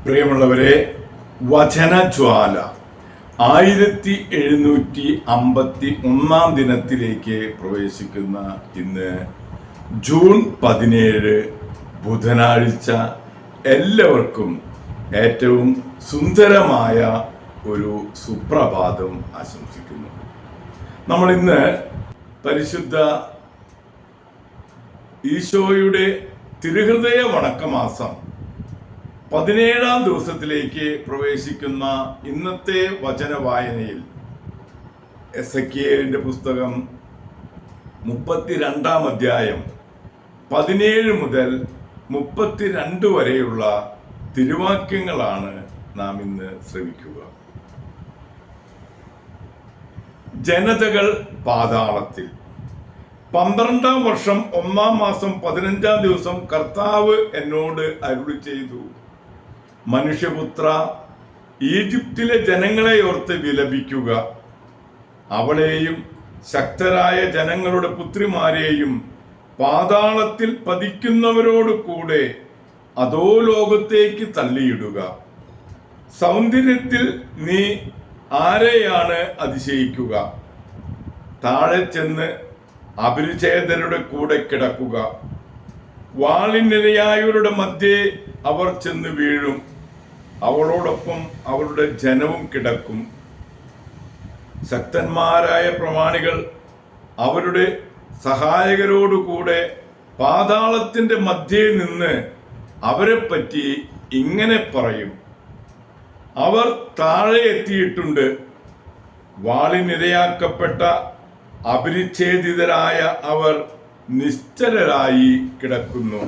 പ്രിയമുള്ളവരെ, വചനജ്വാല 1751 ദിനത്തിലേക്ക് പ്രവേശിക്കുന്ന ഇന്ന് ജൂൺ 17 ബുധനാഴ്ച എല്ലാവർക്കും ഏറ്റവും സുന്ദരമായ ഒരു സുപ്രഭാതം ആശംസിക്കുന്നു. നമ്മൾ ഇന്ന് പരിശുദ്ധ ഈശോയുടെ തിരുഹൃദയ വണക്കമാസം 17-ാം ദിവസത്തിലേക്ക് പ്രവേശിക്കുന്ന ഇന്നത്തെ വചന വായനയിൽ എസെക്കിയേലിന്റെ പുസ്തകം 32-ാം അധ്യായം 17 മുതൽ 32 വരെയുള്ള തിരുവാക്യങ്ങളാണ് നാം ഇന്ന് ശ്രവിക്കുക. ജനതകൾ പാതാളത്തിൽ. 12-ാം വർഷം 1-ാം മാസം 15-ാം ദിവസം കർത്താവ് എന്നോട് അരുളി ചെയ്തു, മനുഷ്യപുത്ര, ഈജിപ്തിലെ ജനങ്ങളെ ഓർത്ത് വിലപിക്കുക. അവളെയും ശക്തരായ ജനങ്ങളുടെ പുത്രിമാരെയും പാതാളത്തിൽ പതിക്കുന്നവരോട് കൂടെ അധോ ലോകത്തേക്ക് തള്ളിയിടുക. സൗന്ദര്യത്തിൽ നീ ആരെയാണ് അതിശയിക്കുക? താഴെ ചെന്ന് അപരിചേതരുടെ കൂടെ കിടക്കുക. വാളിനിരയായവരുടെ മധ്യേ അവർ ചെന്ന് വീഴും. അവളോടൊപ്പം അവരുടെ ജനവും കിടക്കും. ശക്തന്മാരായ പ്രമാണികൾ അവരുടെ സഹായകരോടുകൂടെ പാതാളത്തിന്റെ മധ്യേ നിന്ന് അവരെ പറ്റി ഇങ്ങനെ പറയും, അവർ താഴെ എത്തിയിട്ടുണ്ട്. വാളിനിരയാക്കപ്പെട്ട അപരിച്ഛേദിതരായ അവർ നിശ്ചലരായി കിടക്കുന്നു.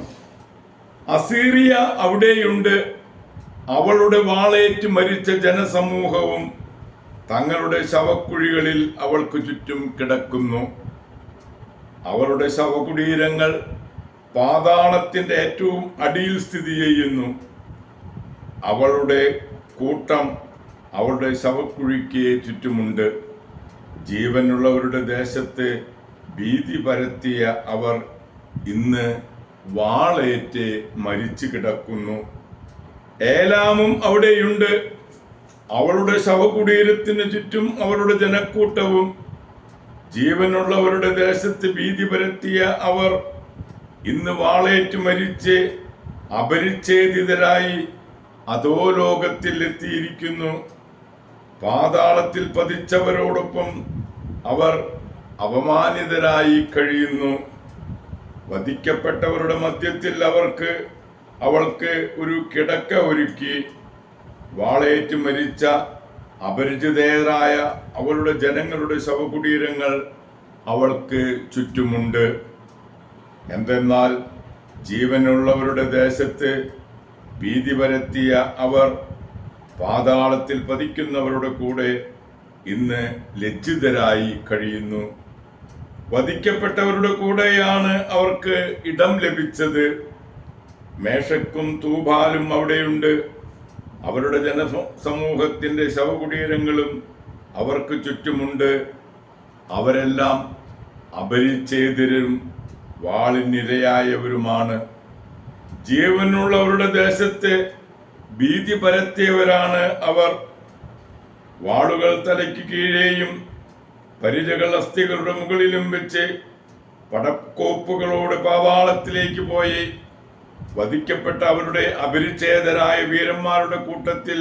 അസീറിയ അവിടെയുണ്ട്. അവളുടെ വാളേറ്റ് മരിച്ച ജനസമൂഹവും തങ്ങളുടെ ശവക്കുഴികളിൽ അവൾക്ക് ചുറ്റും കിടക്കുന്നു. അവളുടെ ശവകുടീരങ്ങൾ പാതാളത്തിന്റെ ഏറ്റവും അടിയിൽ സ്ഥിതി ചെയ്യുന്നു. അവളുടെ കൂട്ടം അവളുടെ ശവക്കുഴിക്ക് ചുറ്റുമുണ്ട്. ജീവനുള്ളവരുടെ ദേശത്ത് ഭീതി പരത്തിയ അവർ ഇന്ന് വാളേറ്റ് മരിച്ചു കിടക്കുന്നു. ഏലാമും അവിടെയുണ്ട്. അവളുടെ ശവകുടീരത്തിന് ചുറ്റും അവരുടെ ജനക്കൂട്ടവും. ജീവനുള്ളവരുടെ ദേശത്ത് ഭീതി പരത്തിയ അവർ ഇന്ന് വാളേറ്റ് മരിച്ച് അപരിച്ഛേദിതരായി അധോ ലോകത്തിൽ എത്തിയിരിക്കുന്നു. പാതാളത്തിൽ പതിച്ചവരോടൊപ്പം അവർ അപമാനിതരായി കഴിയുന്നു. വധിക്കപ്പെട്ടവരുടെ മധ്യത്തിൽ അവൾക്ക് ഒരു കിടക്ക ഒരുക്കി. വാളേറ്റ് മരിച്ച അപരിചിതരായ അവളുടെ ജനങ്ങളുടെ ശവകുടീരങ്ങൾ അവൾക്ക് ചുറ്റുമുണ്ട്. എന്തെന്നാൽ ജീവനുള്ളവരുടെ ദേശത്ത് ഭീതി പരത്തിയ അവർ പാതാളത്തിൽ പതിക്കുന്നവരുടെ കൂടെ ഇന്ന് ലജ്ജിതരായി കഴിയുന്നു. വധിക്കപ്പെട്ടവരുടെ കൂടെയാണ് അവർക്ക് ഇടം ലഭിച്ചത്. മേഷക്കും തൂബാലും അവിടെയുണ്ട്. അവരുടെ ജനസമൂഹത്തിന്റെ ശവകുടീരങ്ങളും അവർക്ക് ചുറ്റുമുണ്ട്. അവരെല്ലാം അപരിച്ഛേദിതരും വാളിനിരയായവരുമാണ്. ജീവനുള്ളവരുടെ ദേശത്ത് ഭീതി പരത്തിയവരാണ് അവർ. വാളുകൾ തലയ്ക്ക് കീഴേയും പരിചകൾ അസ്ഥികളുടെ മുകളിലും വെച്ച് പടക്കോപ്പുകളോട് പാതാളത്തിലേക്ക് പോയി. വധിക്കപ്പെട്ട അവരുടെ അപരിച്ഛേദരായ വീരന്മാരുടെ കൂട്ടത്തിൽ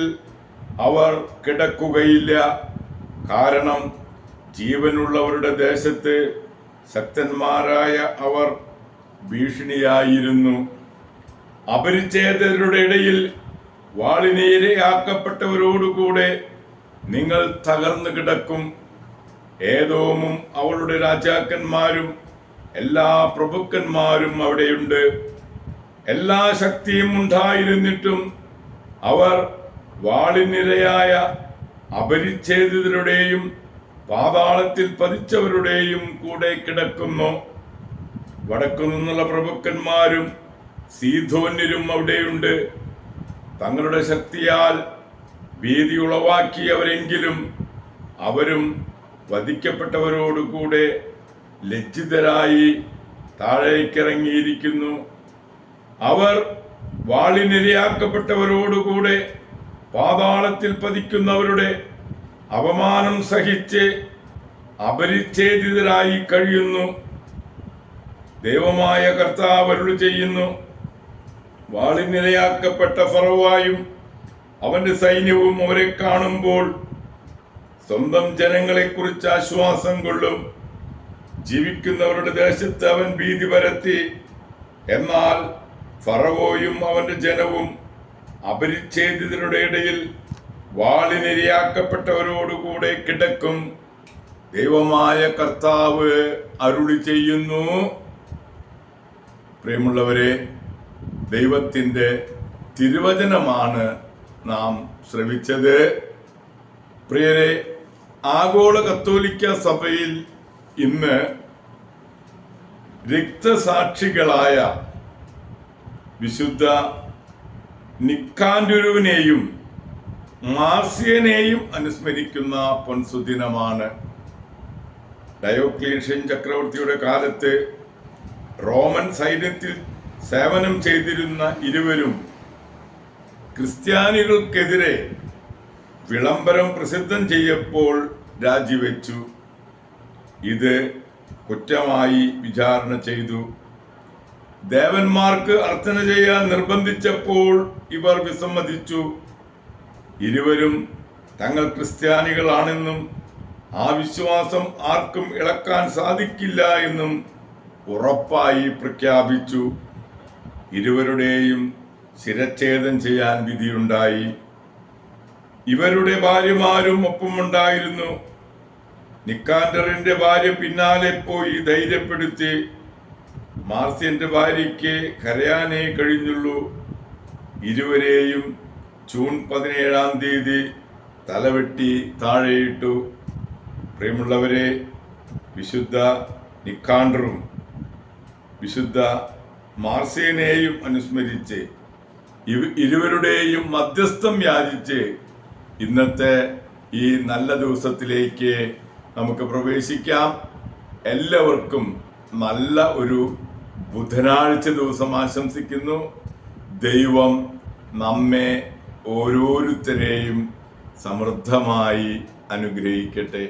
അവർ കിടക്കുകയില്ല. കാരണം ജീവനുള്ളവരുടെ ദേശത്ത് ശക്തന്മാരായ അവർ ഭീഷണിയായിരുന്നു. അപരിച്ഛേദരുടെ ഇടയിൽ വാളിനിരയാക്കപ്പെട്ടവരോടുകൂടെ നിങ്ങൾ തകർന്നു കിടക്കും. ഏദോമും അവളുടെ രാജാക്കന്മാരും എല്ലാ പ്രഭുക്കന്മാരും അവിടെയുണ്ട്. എല്ലാ ശക്തിയും ഉണ്ടായിരുന്നിട്ടും അവർ വാളിനിരയായ അപരിച്ഛേദിതരുടെയും പാതാളത്തിൽ പതിച്ചവരുടെയും കൂടെ കിടക്കുന്നു. വടക്കു നിന്നുള്ള പ്രഭുക്കന്മാരും സീധോന്യരും അവിടെയുണ്ട്. തങ്ങളുടെ ശക്തിയാൽ ഭീതി ഉളവാക്കിയവരെങ്കിലും അവരും വധിക്കപ്പെട്ടവരോടുകൂടെ ലജ്ജിതരായി താഴേക്കിറങ്ങിയിരിക്കുന്നു. അവർ വാളിനിരയാക്കപ്പെട്ടവരോടുകൂടെ പാതാളത്തിൽ പതിക്കുന്നവരുടെ അപമാനം സഹിച്ച് അപരിച്ഛേദിതരായി കഴിയുന്നു. ദൈവമായ കർത്താവ് അരുളി ചെയ്യുന്നു, വാളിനിരയാക്കപ്പെട്ട ഫറവോയും അവന്റെ സൈന്യവും അവരെ കാണുമ്പോൾ സ്വന്തം ജനങ്ങളെക്കുറിച്ച് ആശ്വാസം കൊള്ളും. ജീവിക്കുന്നവരുടെ ദേശത്ത് അവൻ ഭീതി പരത്തി. എന്നാൽ ഫറവോയും അവന്റെ ജനവും അപരിച്ഛേദിതരുടെ ഇടയിൽ വാളിനിരയാക്കപ്പെട്ടവരോടുകൂടെ കിടക്കും. ദൈവമായ കർത്താവ് അരുളി ചെയ്യുന്നു. പ്രിയമുള്ളവരെ, ദൈവത്തിൻ്റെ തിരുവചനമാണ് നാം ശ്രവിച്ചത്. പ്രിയരെ, ആഗോള കത്തോലിക്ക സഭയിൽ ഇന്ന് രക്തസാക്ഷികളായ വിശുദ്ധ നിക്കാൻഡറുവിനെയും മാർസിയനെയും അനുസ്മരിക്കുന്ന പൊൻസുദിനമാണ്. ഡയോക്ലീഷ്യൻ ചക്രവർത്തിയുടെ കാലത്ത് റോമൻ സൈന്യത്തിൽ സേവനം ചെയ്തിരുന്ന ഇരുവരും ക്രിസ്ത്യാനികൾക്കെതിരെ വിളംബരം പ്രസിദ്ധം ചെയ്യപ്പോൾ രാജിവെച്ചു. ഇത് കുറ്റമായി വിചാരണ ചെയ്തു. ദേവന്മാർക്ക് അർച്ചന ചെയ്യാൻ നിർബന്ധിച്ചപ്പോൾ ഇവർ വിസമ്മതിച്ചു. ഇരുവരും തങ്ങൾ ക്രിസ്ത്യാനികളാണെന്നും ആ വിശ്വാസം ആർക്കും ഇളക്കാൻ സാധിക്കില്ല എന്നും ഉറപ്പായി പ്രഖ്യാപിച്ചു. ഇരുവരുടെയും ശിരച്ഛേദം ചെയ്യാൻ വിധിയുണ്ടായി. ഇവരുടെ ഭാര്യമാരും ഒപ്പമുണ്ടായിരുന്നു. നിക്കാൻഡറിന്റെ ഭാര്യ പിന്നാലെ പോയി ധൈര്യപ്പെടുത്തി. മാർസിയന്റെ ഭാര്യയ്ക്ക് കരയാനേ കഴിഞ്ഞുള്ളൂ. ഇരുവരെയും ജൂൺ 17 തലവെട്ടി താഴെയിട്ടു. പ്രിയമുള്ളവരെ, വിശുദ്ധ നിക്കാൻഡറും വിശുദ്ധ മാർസിയനെയും അനുസ്മരിച്ച് ഇരുവരുടെയും മധ്യസ്ഥം യാചിച്ച് ഇന്നത്തെ ഈ നല്ല ദിവസത്തിലേക്ക് നമുക്ക് പ്രവേശിക്കാം. എല്ലാവർക്കും നല്ല ഒരു ബുധനാഴ്ച ദിവസം ആശംസിക്കുന്നു. ദൈവം നമ്മെ ഓരോരുത്തരെയും സമൃദ്ധമായി അനുഗ്രഹിക്കട്ടെ.